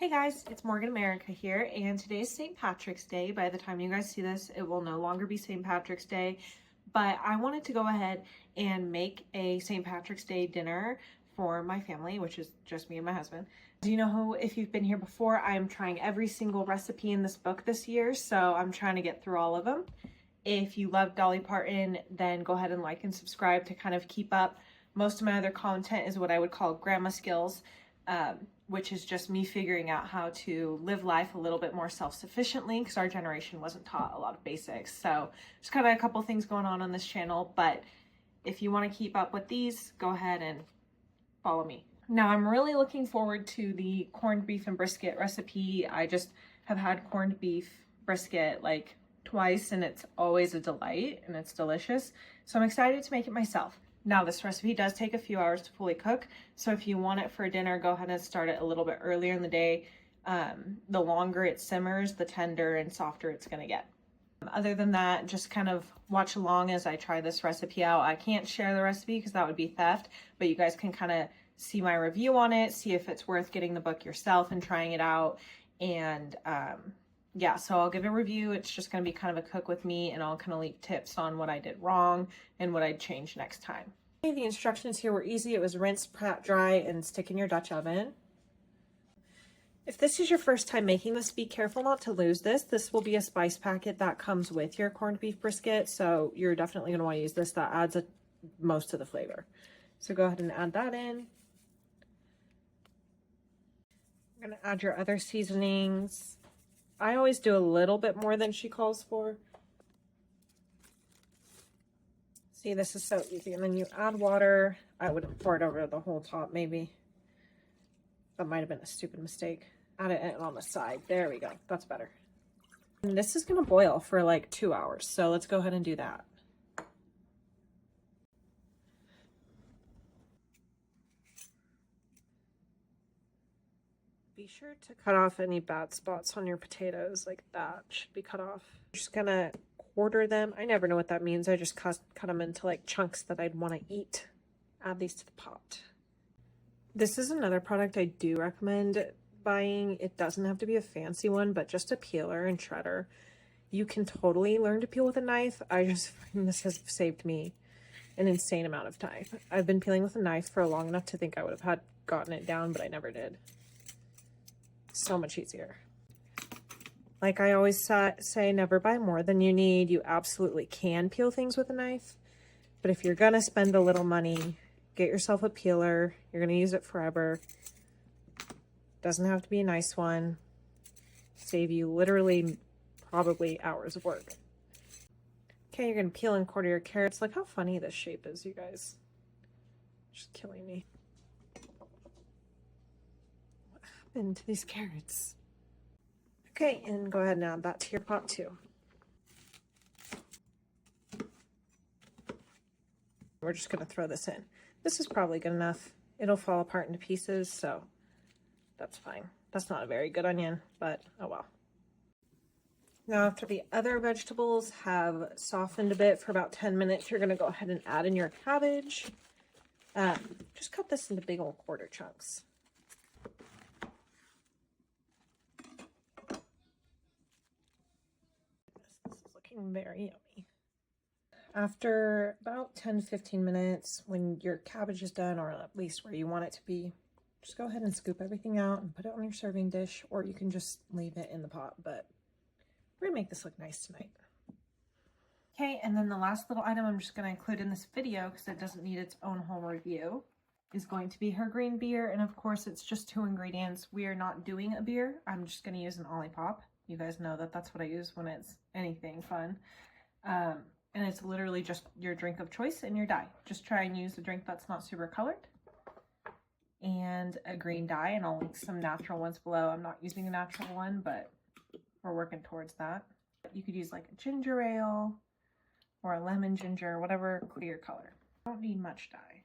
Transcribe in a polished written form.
Hey guys, it's Morgan America here, and today is St. Patrick's Day. By the time you guys see this, it will no longer be St. Patrick's Day, but I wanted to go ahead and make a St. Patrick's Day dinner for my family, which is just me and my husband. Do you know who, if you've been here before, I'm trying every single recipe in this book this year, so I'm trying to get through all of them. If you love Dolly Parton, then go ahead and like and subscribe to kind of keep up. Most of my other content is what I would call grandma skills, which is just me figuring out how to live life a little bit more self-sufficiently because our generation wasn't taught a lot of basics. So there's kind of a couple things going on this channel, but if you want to keep up with these, go ahead and follow me. Now I'm really looking forward to the corned beef and brisket recipe. I just have had corned beef brisket like twice and it's always a delight and it's delicious. So I'm excited to make it myself. Now this recipe does take a few hours to fully cook, so if you want it for dinner, go ahead and start it a little bit earlier in the day. The longer it simmers, the tender and softer it's going to get. Other than that, just kind of watch along as I try this recipe out. I can't share the recipe because that would be theft, but you guys can kind of see my review on it, see if it's worth getting the book yourself and trying it out. And yeah, so I'll give a review. It's just going to be kind of a cook with me, and I'll kind of leave tips on what I did wrong and what I'd change next time. Okay, the instructions here were easy. It was rinse, pat, dry, and stick in your Dutch oven. If this is your first time making this, be careful not to lose this. This will be a spice packet that comes with your corned beef brisket, so you're definitely going to want to use this. That adds most of the flavor. So go ahead and add that in. You're going to add your other seasonings. I always do a little bit more than she calls for. See, this is so easy. And then you add water. I would have poured over the whole top, maybe. That might have been a stupid mistake. Add it on the side. There we go. That's better. And this is going to boil for like 2 hours. So let's go ahead and do that. Be sure to cut off any bad spots on your potatoes, like that should be cut off. I'm just gonna quarter them. I never know what that means. I just cut them into like chunks that I'd want to eat. Add these to the pot. This is another product I do recommend buying. It doesn't have to be a fancy one, but just a peeler and shredder. You can totally learn to peel with a knife. I just find this has saved me an insane amount of time. I've been peeling with a knife for long enough to think I would have gotten it down, but I never did. So much easier. Like I always say, never buy more than you need. You absolutely can peel things with a knife, but if you're gonna spend a little money, get yourself a peeler. You're gonna use it forever. Doesn't have to be a nice one. Save you literally probably hours of work. Okay, you're gonna peel and quarter your carrots. Look how funny this shape is, you guys. Just killing me. Into these carrots. Okay, and go ahead and add that to your pot too. We're just going to throw this in. This is probably good enough. It'll fall apart into pieces, so that's fine. That's not a very good onion, but oh well. Now after the other vegetables have softened a bit for about 10 minutes, you're going to go ahead and add in your cabbage. Just cut this into big old quarter chunks. Very yummy. After about 10-15 minutes, when your cabbage is done, or at least where you want it to be, just go ahead and scoop everything out and put it on your serving dish, or you can just leave it in the pot, but we're gonna make this look nice tonight. Okay, and then the last little item I'm just gonna include in this video because it doesn't need its own whole review is going to be her green beer, and of course it's just 2 ingredients. We are not doing a beer. I'm just gonna use an Olipop. You guys know that that's what I use when it's anything fun. And it's literally just your drink of choice and your dye. Just try and use a drink that's not super colored. And a green dye, and I'll link some natural ones below. I'm not using a natural one, but we're working towards that. You could use like a ginger ale or a lemon ginger, whatever clear color. I don't need much dye.